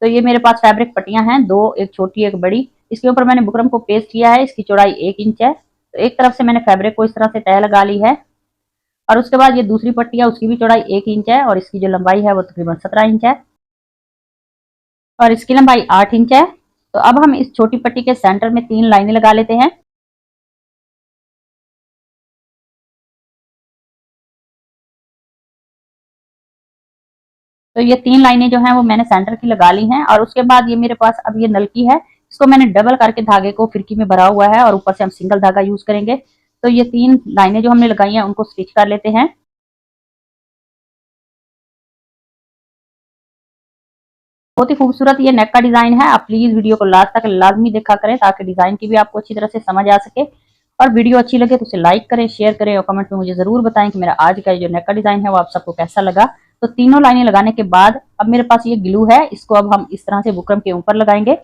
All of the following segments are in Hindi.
तो ये मेरे पास फैब्रिक पट्टियां हैं, दो, एक छोटी एक बड़ी। इसके ऊपर मैंने बुकरम को पेस्ट किया है। इसकी चौड़ाई 1 इंच है। तो एक तरफ से मैंने फैब्रिक को इस तरह से तय लगा ली है और उसके बाद ये दूसरी पट्टी है, उसकी भी चौड़ाई 1 इंच है और इसकी जो लंबाई है वो तकरीबन 17 इंच है और इसकी लंबाई 8 इंच है। तो अब हम इस छोटी पट्टी के सेंटर में 3 लाइनें लगा लेते हैं। तो ये 3 लाइनें जो हैं वो मैंने सेंटर की लगा ली हैं और उसके बाद ये मेरे पास अब ये नलकी है, इसको मैंने डबल करके धागे को फिरकी में भरा हुआ है और ऊपर से हम सिंगल धागा यूज करेंगे। तो ये 3 लाइनें जो हमने लगाई हैं उनको स्टिच कर लेते हैं। बहुत ही खूबसूरत ये नेक का डिजाइन है। आप प्लीज वीडियो को लास्ट तक लाजमी देखा करें ताकि डिजाइन की भी आपको अच्छी तरह से समझ आ सके और वीडियो अच्छी लगे तो उसे लाइक करें, शेयर करें और कमेंट में मुझे जरूर बताएं कि मेरा आज का जो नेक का डिजाइन है वो आप सबको कैसा लगा। तो तीनों लाइनें लगाने के बाद अब मेरे पास ये ग्लू है, इसको अब हम इस तरह से बुकरम के ऊपर लगाएंगे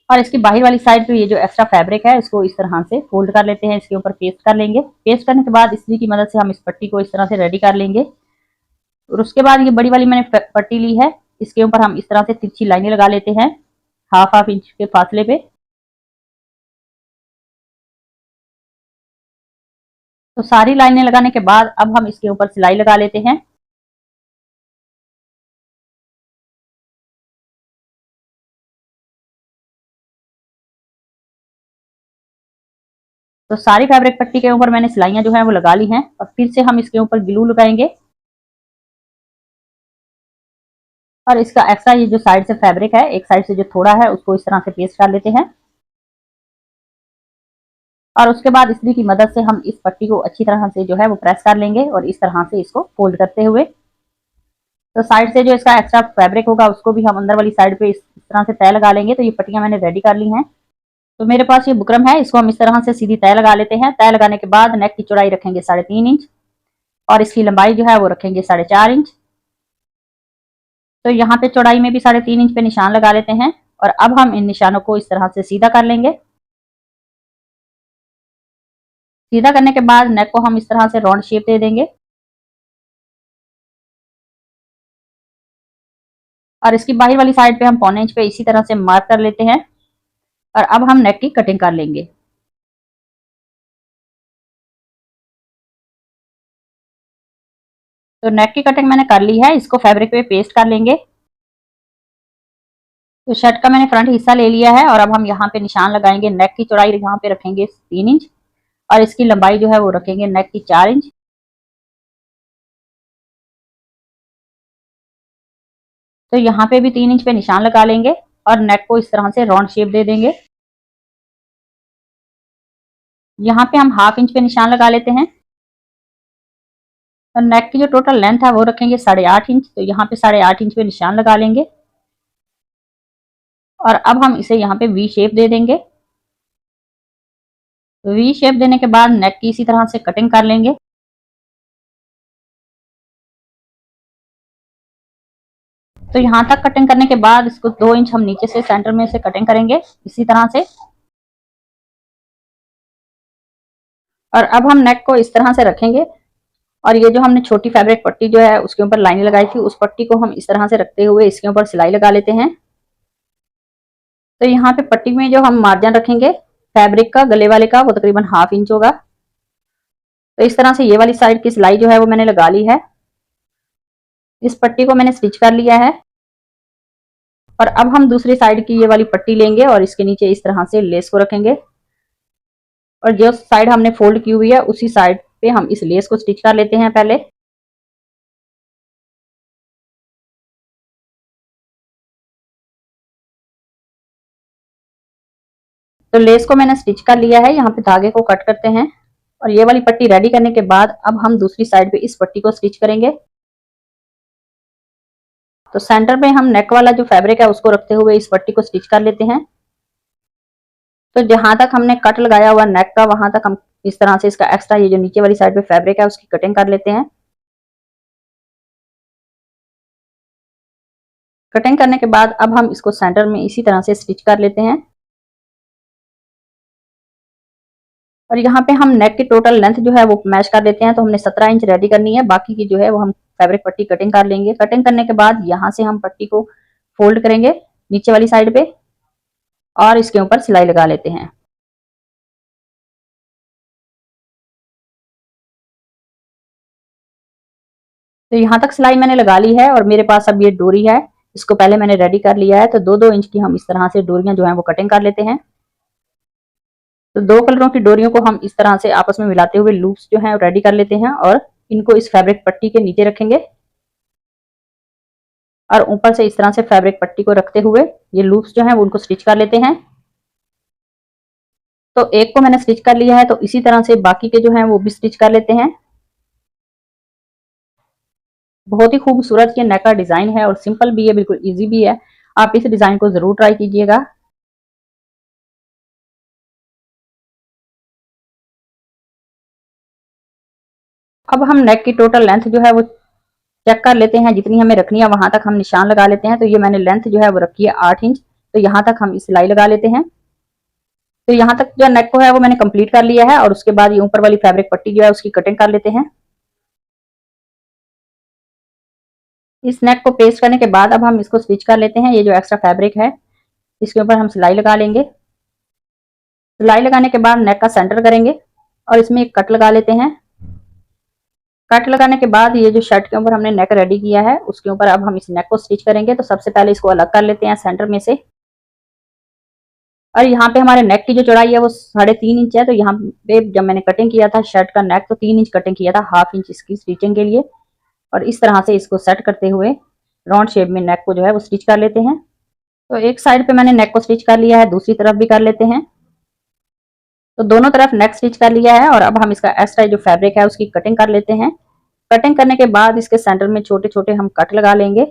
और इसकी बाहर वाली साइड पे ये जो एक्स्ट्रा फैब्रिक है इसको इस तरह से फोल्ड कर लेते हैं, इसके ऊपर पेस्ट कर लेंगे। पेस्ट करने के बाद इस्त्री की मदद से हम इस पट्टी को इस तरह से रेडी कर लेंगे और उसके बाद ये बड़ी वाली मैंने पट्टी ली है, इसके ऊपर हम इस तरह से तिरछी लाइनें लगा लेते हैं हाफ इंच के फासले पे। तो सारी लाइनें लगाने के बाद अब हम इसके ऊपर सिलाई लगा लेते हैं। तो सारी फैब्रिक पट्टी के ऊपर मैंने सिलाइयां जो है वो लगा ली हैं और फिर से हम इसके ऊपर ग्लू लगाएंगे और इसका एक्स्ट्रा ये जो साइड से फैब्रिक है, एक साइड से जो थोड़ा है उसको इस तरह से पेस्ट कर लेते हैं और उसके बाद इस्त्री की मदद से हम इस पट्टी को अच्छी तरह से जो है वो प्रेस कर लेंगे और इस तरह से इसको फोल्ड करते हुए। तो साइड से जो इसका एक्स्ट्रा फैब्रिक होगा उसको भी हम अंदर वाली साइड पे इस तरह से तय लगा लेंगे। तो ये पट्टियां मैंने रेडी कर ली हैं। तो मेरे पास ये बुकरम है, इसको हम इस तरह से सीधी तय लगा लेते हैं। तय लगाने के बाद नेक की चौड़ाई रखेंगे 3.5 इंच और इसकी लंबाई जो है वो रखेंगे 4.5 इंच। तो यहाँ पे चौड़ाई में भी 3.5 इंच पे निशान लगा लेते हैं और अब हम इन निशानों को इस तरह से सीधा कर लेंगे। सीधा करने के बाद नेक को हम इस तरह से राउंड शेप दे देंगे और इसकी बाहर वाली साइड पे हम 1.25 इंच पे इसी तरह से मार्क कर लेते हैं और अब हम नेक की कटिंग कर लेंगे। तो नेक की कटिंग मैंने कर ली है, इसको फैब्रिक पे पेस्ट कर लेंगे। तो शर्ट का मैंने फ्रंट हिस्सा ले लिया है और अब हम यहाँ पे निशान लगाएंगे। नेक की चौड़ाई यहाँ पे रखेंगे 3 इंच और इसकी लंबाई जो है वो रखेंगे नेक की 4 इंच। तो यहाँ पे भी 3 इंच पे निशान लगा लेंगे और नेक को इस तरह से राउंड शेप दे देंगे। यहाँ पे हम हाफ इंच पे निशान लगा लेते हैं और नेक की जो टोटल लेंथ है वो रखेंगे 8.5 इंच। तो यहाँ पे 8.5 इंच पे निशान लगा लेंगे और अब हम इसे यहाँ पे वी शेप दे देंगे। वी शेप देने के बाद नेक की इसी तरह से कटिंग कर लेंगे। तो यहाँ तक कटिंग करने के बाद इसको 2 इंच हम नीचे से सेंटर में से कटिंग करेंगे इसी तरह से और अब हम नेक को इस तरह से रखेंगे और ये जो हमने छोटी फैब्रिक पट्टी जो है उसके ऊपर लाइनें लगाई थी उस पट्टी को हम इस तरह से रखते हुए इसके ऊपर सिलाई लगा लेते हैं। तो यहाँ पे पट्टी में जो हम मार्जिन रखेंगे फैब्रिक का गले वाले का वो तकरीबन हाफ इंच होगा। तो इस तरह से ये वाली साइड की सिलाई जो है वो मैंने लगा ली है। इस पट्टी को मैंने स्टिच कर लिया है और अब हम दूसरी साइड की ये वाली पट्टी लेंगे और इसके नीचे इस तरह से लेस को रखेंगे और जो साइड हमने फोल्ड की हुई है उसी साइड पे हम इस लेस को स्टिच कर लेते हैं पहले। तो लेस को मैंने स्टिच कर लिया है, यहाँ पे धागे को कट करते हैं और ये वाली पट्टी रेडी करने के बाद अब हम दूसरी साइड पे इस पट्टी को स्टिच करेंगे। तो सेंटर में हम नेक वाला जो फैब्रिक है उसको रखते हुए इस पट्टी को स्टिच कर लेते हैं। तो जहां तक हमने कट लगाया हुआ नेक का वहां तक हम इस तरह से इसका एक्स्ट्रा ये जो नीचे वाली साइड पे फैब्रिक है उसकी कटिंग कर लेते हैं। कटिंग करने के बाद अब हम इसको सेंटर में इसी तरह से स्टिच कर लेते हैं और यहाँ पे हम नेक की टोटल लेंथ जो है वो मैच कर लेते हैं। तो हमने 17 इंच रेडी करनी है, बाकी की जो है वो हम फैब्रिक पट्टी कटिंग कर लेंगे। कटिंग करने के बाद यहाँ से हम पट्टी को फोल्ड करेंगे नीचे वाली साइड पे और इसके ऊपर सिलाई लगा लेते हैं। तो यहाँ तक सिलाई मैंने लगा ली है और मेरे पास अब ये डोरी है, इसको पहले मैंने रेडी कर लिया है। तो 2-2 इंच की हम इस तरह से डोरियां जो है वो कटिंग कर लेते हैं। तो 2 कलरों की डोरियों को हम इस तरह से आपस में मिलाते हुए लूप्स जो है रेडी कर लेते हैं और इनको इस फैब्रिक पट्टी के नीचे रखेंगे और ऊपर से इस तरह से फैब्रिक पट्टी को रखते हुए ये लूप्स जो हैं वो उनको स्टिच कर लेते हैं। तो एक को मैंने स्टिच कर लिया है, तो इसी तरह से बाकी के जो हैं वो भी स्टिच कर लेते हैं। बहुत ही खूबसूरत ये नेक का डिजाइन है और सिंपल भी है, बिल्कुल इजी भी है। आप इस डिजाइन को जरूर ट्राई कीजिएगा। अब हम नेक की टोटल लेंथ जो है वो चेक कर लेते हैं, जितनी हमें रखनी है वहां तक हम निशान लगा लेते हैं। तो ये मैंने लेंथ जो है वो रखी है 8 इंच, तो यहाँ तक हम सिलाई लगा लेते हैं। तो यहाँ तक जो नेक को है वो मैंने कंप्लीट कर लिया है और उसके बाद ये ऊपर वाली फैब्रिक पट्टी जो है उसकी कटिंग कर लेते हैं। इस नेक को पेस्ट करने के बाद अब हम इसको स्टिच कर लेते हैं। ये जो एक्स्ट्रा फैब्रिक है इसके ऊपर हम सिलाई लगा लेंगे। सिलाई लगाने के बाद नेक का सेंटर करेंगे और इसमें एक कट लगा लेते हैं। कट लगाने के बाद ये जो शर्ट के ऊपर हमने नेक रेडी किया है उसके ऊपर अब हम इस नेक को स्टिच करेंगे। तो सबसे पहले इसको अलग कर लेते हैं सेंटर में से। और यहाँ पे हमारे नेक की जो चौड़ाई है वो 3.5 इंच है। तो यहाँ पे जब मैंने कटिंग किया था शर्ट का नेक तो 3 इंच कटिंग किया था, हाफ इंच इसकी स्टिचिंग के लिए। और इस तरह से इसको सेट करते हुए राउंड शेप में नेक को जो है वो स्टिच कर लेते हैं। तो एक साइड पे मैंने नेक को स्टिच कर लिया है, दूसरी तरफ भी कर लेते हैं। तो दोनों तरफ नेक स्टिच कर लिया है और अब हम इसका एक्स्ट्रा जो फैब्रिक है उसकी कटिंग कर लेते हैं। कटिंग करने के बाद इसके सेंटर में छोटे छोटे हम कट लगा लेंगे।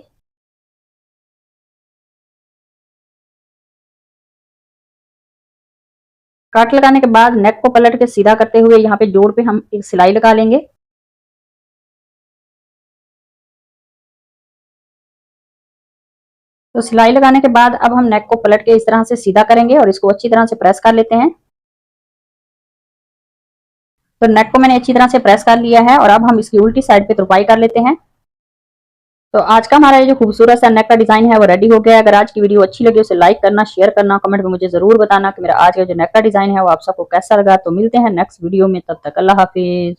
कट लगाने के बाद नेक को पलट के सीधा करते हुए यहाँ पे जोड़ पे हम एक सिलाई लगा लेंगे। तो सिलाई लगाने के बाद अब हम नेक को पलट के इस तरह से सीधा करेंगे और इसको अच्छी तरह से प्रेस कर लेते हैं। तो नेक को मैंने अच्छी तरह से प्रेस कर लिया है और अब हम इसकी उल्टी साइड पे तुरपाई कर लेते हैं। तो आज का हमारा ये जो खूबसूरत सा नेक का डिजाइन है वो रेडी हो गया है। अगर आज की वीडियो अच्छी लगी उसे लाइक करना, शेयर करना, कमेंट में मुझे जरूर बताना कि मेरा आज का जो नेक का डिजाइन है वो आप सबको कैसा लगा। तो मिलते हैं नेक्स्ट वीडियो में, तब तक अल्लाह हाफिज।